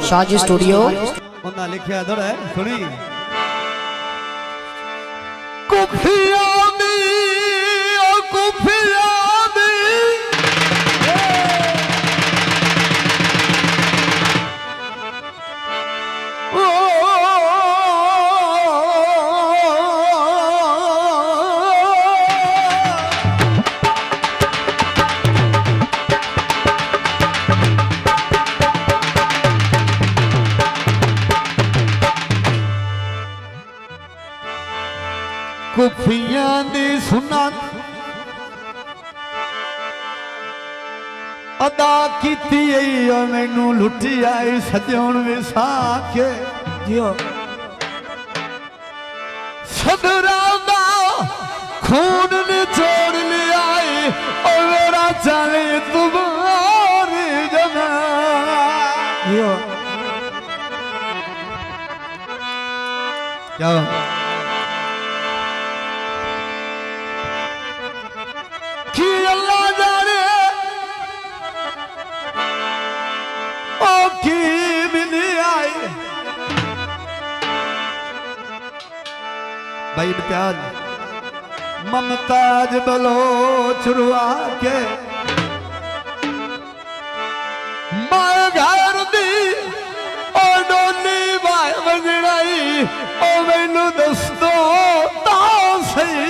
Shaji studio उन्हें लिखा दौड़ है सुनी कुफियां दी सुना अदा कीती मैनू लुटी आई सजण विसाखे सदरा दा खून ने छोड़ लिया और मेरा चले तुम्हारी जना क्या अल्लाह जाने ओ की मिली आई भाई इम्तियाज ममताज बलोच रुआ के मां घर दी ओ डोली बाय वजड़ाई ओ मैनू दस्तो ता सही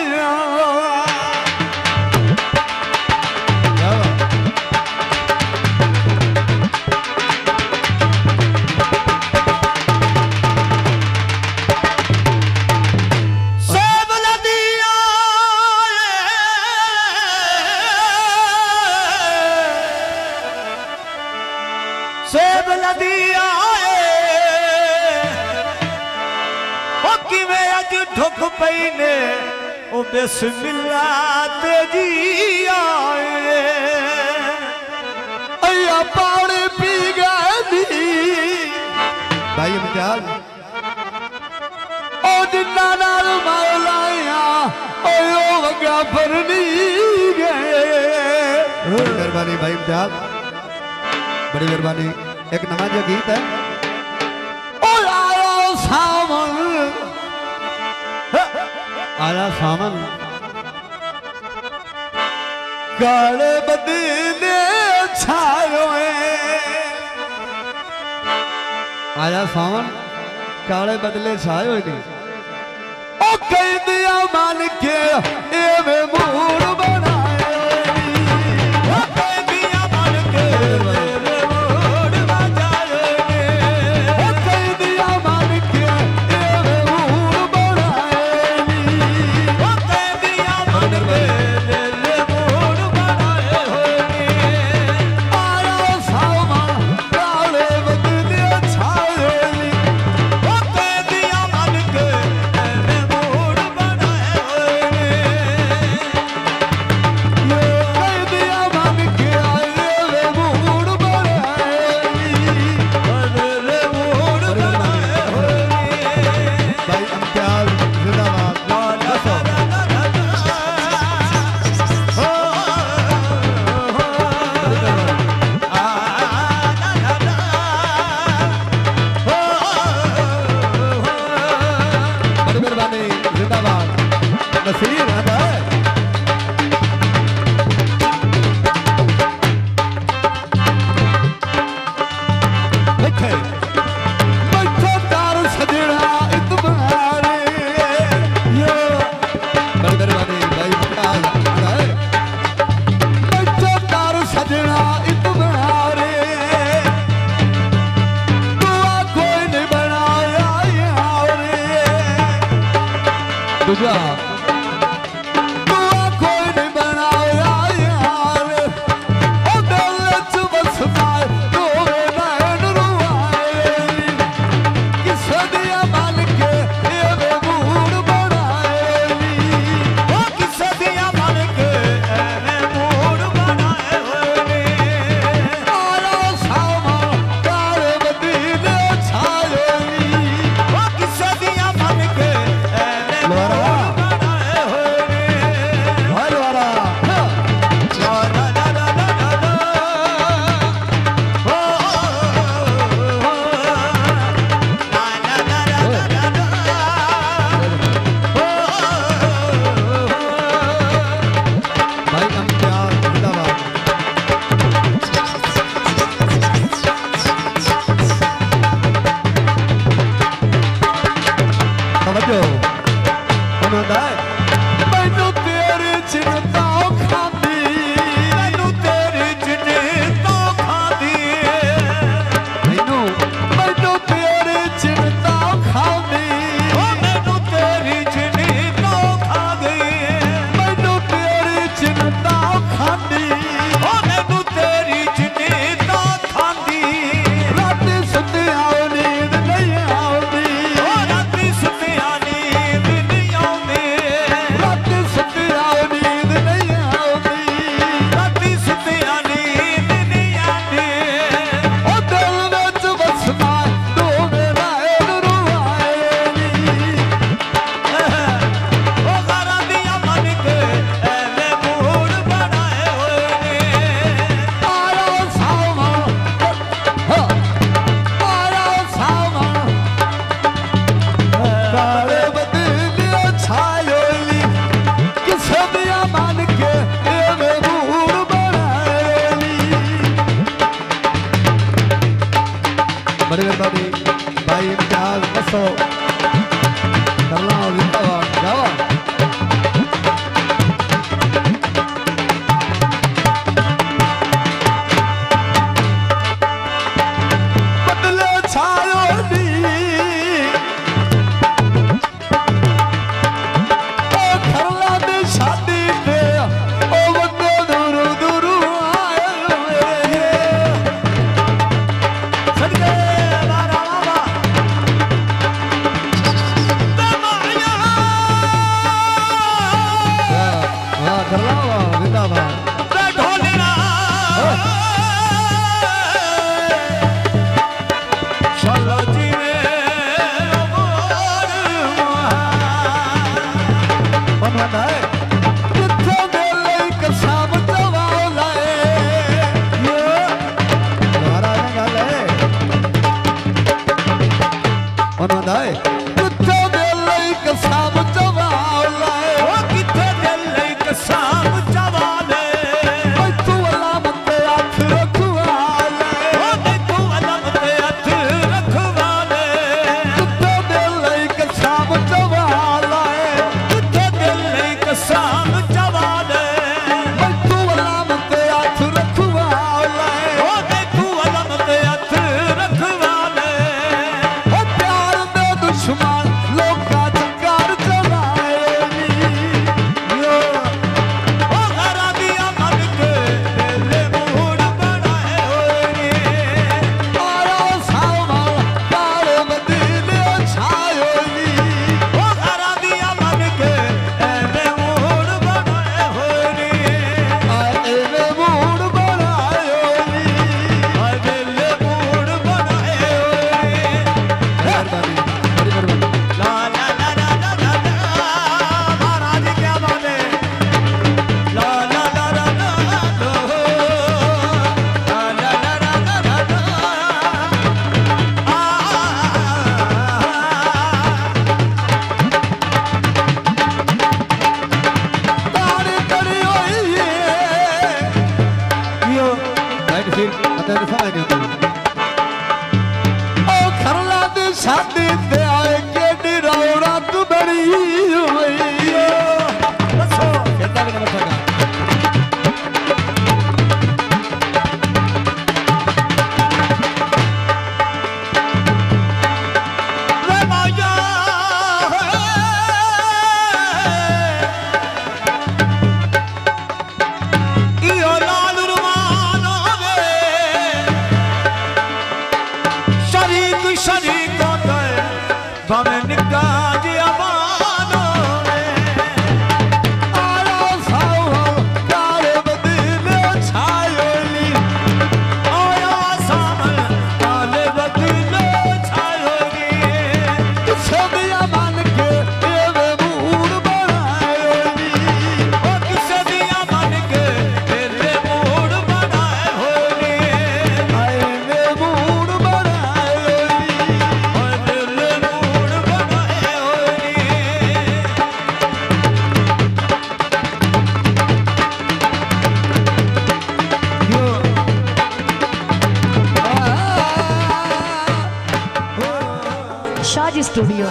सेब नदिया किवें अज ठुक पई ने ओ बिस्मिल्लाह ते जी आए अया पानी पी गए भाई इम्तियाज ओ जिन्ना नाल मौलाया ओ वगा भरनी गए मेहरबानी भाई इम्तियाज बड़ी मेहरबानी। एक नवा जो गीत है आया सावन आया सावन काले बदले छायो आया सावन काले बदले छायो ओ कह दिया मान के एवे मूड बना बड़ी मेहरबानी भाई इम्तियाज बसो करना जिंदाबाद जाओ बदले छायो दी ओ खरला दे शादी दे ओ बंदे दूर दूर आए सदके बारा बाबा दमाया वाह खरला जिंदाबाद ढोलना चलो जी शादी ते आए के रौनक बड़ी हुई बसो कहता भी नमस्कार रे माया इयो लाल रुमानो रे शरीक शरीक Vame nikkaji abano Alo sao kare badile chayoli Aya samal kare badile chayoli Kise diya man ke eve mood banayoli O kise diya man ke eve mood banaye holi Aye me mood banayoli Shaji Studio.